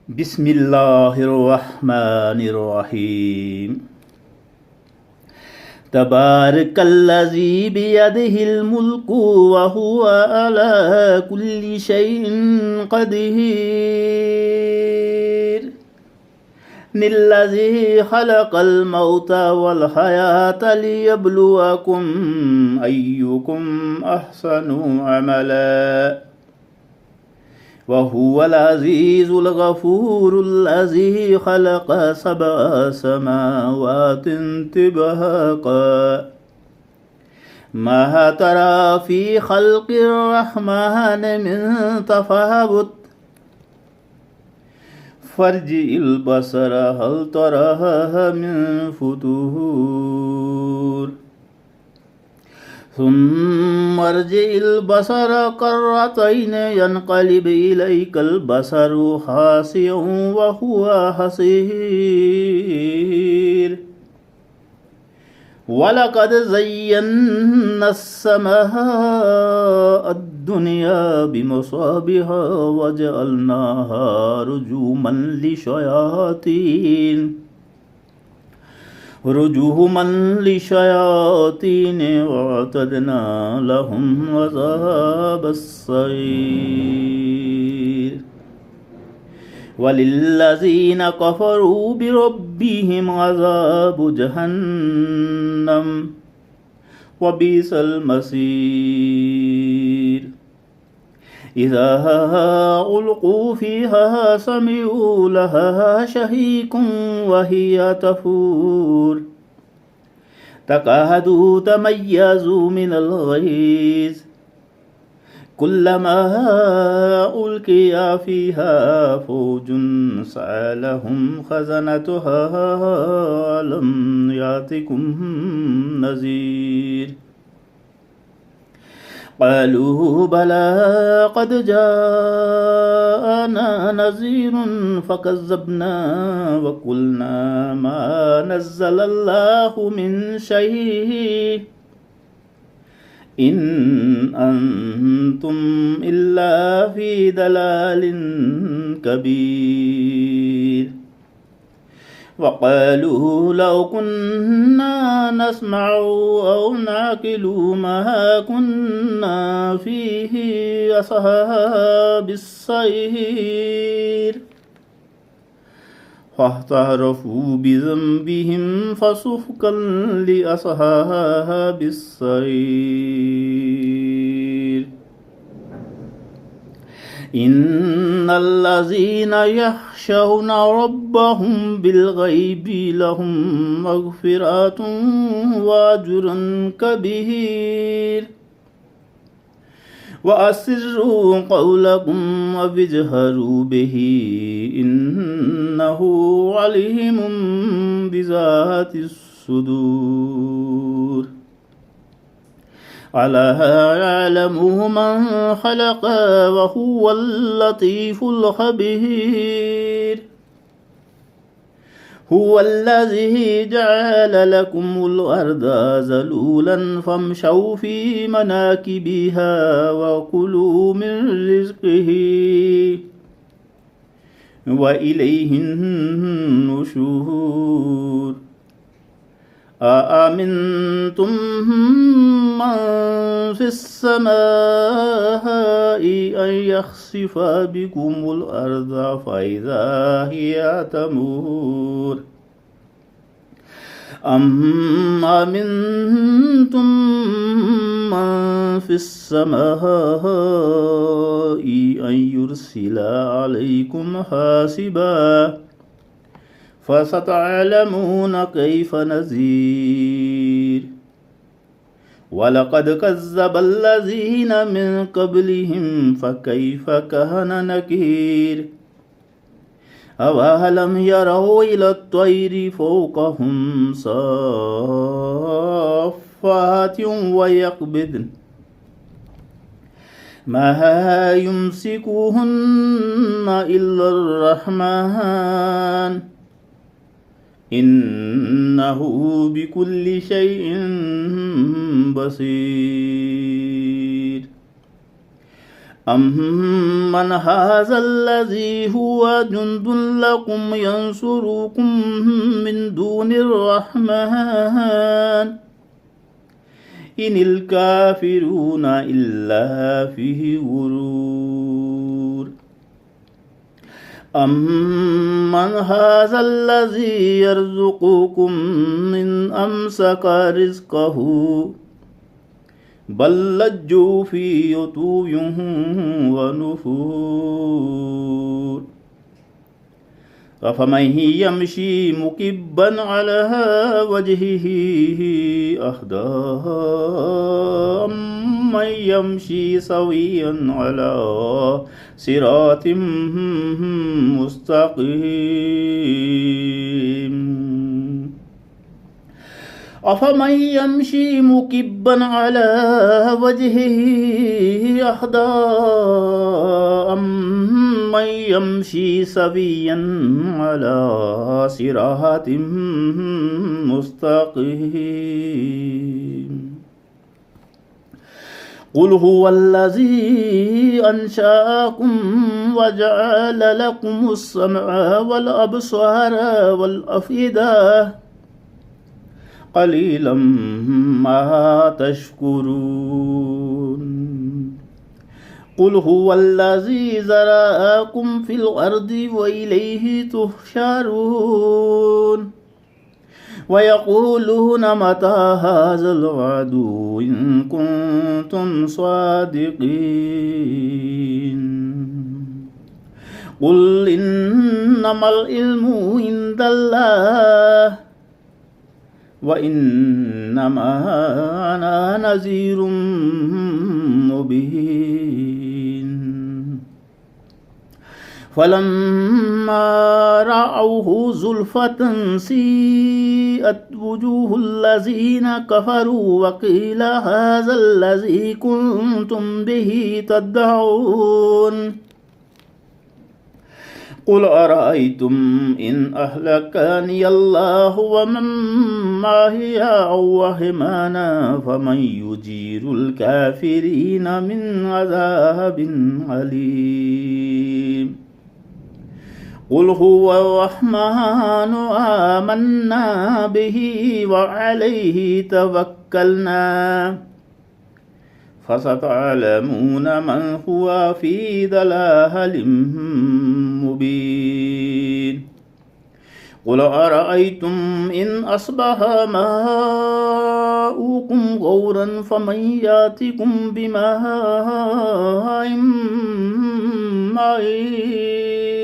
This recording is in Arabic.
بسم الله الرحمن الرحيم تبارك الذي بيده الملك وهو على كل شيء قدير الذي خلق الموت والحياة ليبلوكم أيكم أحسن عملا وهو العزيز الغفور الذي خلق 7 سماوات طباقا ما ترى في خلق الرحمن من تفاوت فارجع البصر هل ترى من فتور ثم ارجع البصر كرتين ينقلب إليك البصر خاسئا وهو حسير ولقد زينا السماء الدنيا بمصابيح وجعلناها رجوما للشياطين واعتدنا لهم عذاب السعير وللذين كفروا بربهم عذاب جهنم وبئس المصير إذا ألقوا فيها سمعوا لها شهيقا وهي تفور تكاد تميز من الغيظ كلما ألقي فيها فوج سألهم خزنتها ألم يأتكم نذير قالوا بلى قد جاءنا نذير فكذبنا وقلنا ما نزل الله من شيء إن أنتم إلا في ضلال كبير وقالوا لو كنا نسمع أو نعقل ما كنا فيه أصحاب السعير فاعترفوا بذنبهم فسحقا لأصحاب السعير إن الذين يخشون ربهم بالغيب لهم مغفرة وأجر كبير وأسروا قولكم واجهروا به إنه عليم بذات الصدور ألا يعلم من خلق وهو اللطيف الخبير هو الذي جعل لكم الأرض ذلولا فامشوا في مناكبها وكلوا من رزقه وإليه النشور أأمنتم من في السماء أن يخسف بكم الأرض فإذا هي تمور أم أمنتم من في السماء أن يرسل عليكم حاسبا فستعلمون كيف نذير ولقد كذب الذين من قبلهم فكيف كان نكير أولم يروا إلى الطير فوقهم صافات ويقبضن ما يمسكوهن إلا الرحمن إنه بكل شيء بصير أمن هذا الذي هو جند لكم ينصركم من دون الرحمن إن الكافرون إلا في غرور أمن هذا الذي يرزقكم من أمسك رزقه بل لجوا في عتو ونفور أفمن يمشي مكبا على وجهه أهدى أمن يمشي سويا على صراط مستقيم أفمن يمشي مكبا على وجهه أهدى أمن يمشي سويا على صراط مستقيم قل هو الذي أنشأكم وجعل لكم السمع والأبصار والأفئدة قليلا ما تشكرون قل هو الذي ذرأكم في الأرض وإليه تحشرون ويقولون متى هذا الوعد إن كنتم صادقين قل إنما العلم عند الله وإنما أنا نذير مبين فلما رأوه زلفة سيئت وجوه الذين كفروا وقيل هذا الذي كنتم به تدعون قل أرأيتم إن أهلكني الله ومن معي أو رحمنا فمن يجير الكافرين من عذاب أليم قل هو الرحمن آمنا به وعليه توكلنا فستعلمون من هو في ضلال مبين قل أرأيتم إن أصبح ماؤكم غورا فمن يأتكم بماء معين